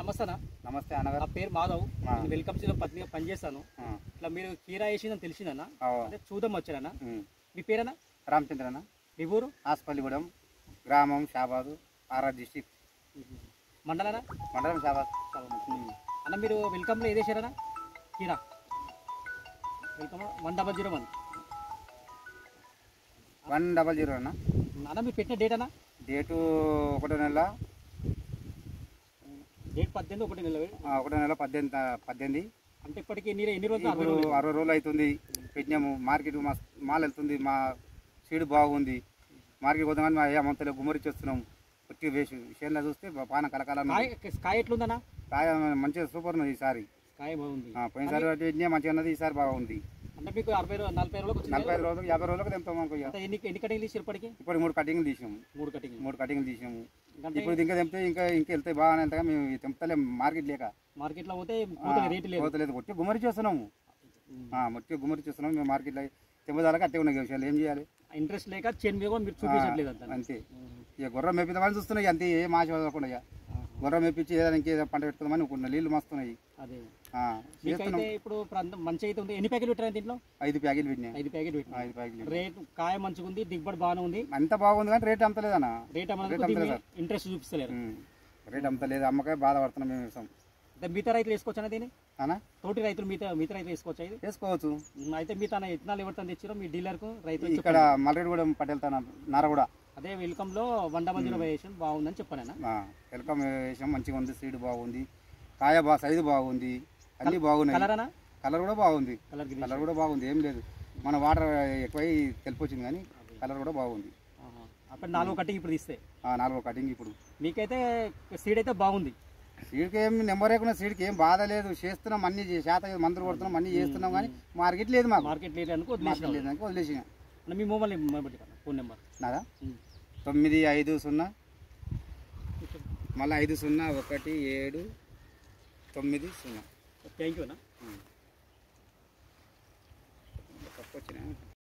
నమస్తే అన్న. నమస్తే అన్నగారు. నా పేరు మాధవ్. నేను వెల్కమ్ సీలో పత్నిగా పనిచేస్తాను. ఇట్లా మీరు కీరా వేసిందని తెలిసిందన్న, అంటే చూద్దాం వచ్చానన్న. మీ పేరన్నా? రామచంద్రన్న. మీ ఊరు? ఆస్పల్లిగూడెం, గ్రామం షాబాదు, ఆర్ఆర్ డిస్టిక్. మండలనా? మండలం షాబాద్. అన్న మీరు వెల్కమ్లో ఏది వేసారన్నా? కీరా వెల్కమ్ 1001 100 అన్న. అన్న మీరు పెట్టిన డేట్ అన్న? డేటు 1 నెల డేట్ 18 1 నెల 1 నెల 18 అంటే ఇప్పటికి ఎన్ని రోజులు? 60 రోజులు అవుతుంది. పెట్టినాము. మార్కెట్ మాల్ వెళ్తుంది. మా సీడ్ బాగుంది. మార్కెట్ పోతాం కానీ మా అమ్మంతలో గుమ్మరిచ్చేస్తున్నాం. పుట్టి వేసి విషయంలో చూస్తే పాన కలకాల. కాయ ఎట్లుందన్నా? కాయ మంచిగా సూపర్ ఉన్నది ఈసారి. కాయ బాగుంది. పోయినసారి పెట్టినా మంచిగా ఉన్నది. ఈసారి బాగుంది. అంటే మీకు 40 రోజులకు 45 రోజులకు 50 రోజులకు తెంపుతాం. ఎన్ని కటింగ్లు తీసి ఇప్పటికి? ఇప్పుడు 3 కటింగ్లు తీసాము. 3 కటింగ్లు తీసాము. ఇప్పుడు ఇంకా తెంపితే ఇంకా వెళ్తాయి బాగానే వెళ్తాగా. మేము తెంపుతలేము మార్కెట్ లేక. మార్కెట్లో పోతే రేటు లేదు. ఒట్టి గుమ్మరి చేస్తున్నాము. ఒట్టి గుమ్మరి చేస్తున్నాము. మేము మార్కెట్లో తెంపదాలకు అట్టే ఉన్నాయి విషయాలు. ఏం చేయాలి? ఇంట్రెస్ట్ లేక చేను మీద మీరు చూపించట్లేదు అంతే. ఇక గుర్రం మెప్పిద్దామని చూస్తున్నాయి అంతే. ఏ మాష వదలకుండా గుర్రం మెప్పించి ఏదైనా ఇంకేదో పంట పెట్టుకుందామని అనుకుంటున్నా. నీళ్ళు మస్తున్నాయి. అదే ఇప్పుడు మంచి అయితే ఉంది. ఎన్ని ప్యాకెట్లు పెట్టారు దీంట్లో? 5 ప్యాకెట్లు పెట్టినాయి. 5 ప్యాకెట్లు. రేట్ కాయ మంచిగా ఉంది, దిగుబడి బాగానే ఉంది. అంత బాగుంది కానీ రేట్ అమ్మలేదన్న. రేట్ ఇంట్రెస్ట్ చూపిస్తలేరు. రేట్ అమ్మలేదు. అమ్మకాయ బాధపడుతున్నాం మేము. వేసాం. మిగతా రైతులు వేసుకోవచ్చు అన్న దీన్ని? తోటి రైతులు మిగతా రైతులు వేసుకోవచ్చు? ఇది వేసుకోవచ్చు. అయితే మీ తన ఇత్తనాలు ఎవరితో తెచ్చారో మీ డీలర్కు రైతు ఇక్కడ మల్లెడిగూడెం పటేల్ నారగూడ. అదే వెల్కమ్లో 100 వేసాం బాగుందని చెప్పాను. వెల్కమ్ వేసాం. మంచిగా ఉంది. సీడ్ బాగుంది. కాయ సైజు బాగుంది. అన్ని బాగున్నాయి. కలర్ కూడా బాగుంది. కలర్ కూడా బాగుంది. ఏం లేదు. మన వాటర్ ఎక్కువై తెలుపు వచ్చింది కానీ కలర్ కూడా బాగుంది. అక్కడ 4వ కటింగ్ ఇప్పుడు తీస్తే? 4వ కటింగ్ ఇప్పుడు. మీకైతే సీడ్ అయితే బాగుంది. సీడ్కి ఏం నెంబర్ లేకుండా సీడ్కి ఏం బాధ లేదు. చేస్తున్నాం. అన్ని శాతం మందులు కొడుతున్నాం. అన్ని చేస్తున్నాం కానీ మార్కెట్ లేదు. మాకు మార్కెట్ లేదు అనుకో వదిలేసిన. మీ మొబైల్ ఫోన్ నెంబర్ నాదా? 950 మళ్ళీ 501790. థ్యాంక్ యూ అన్న. తప్పు వచ్చినా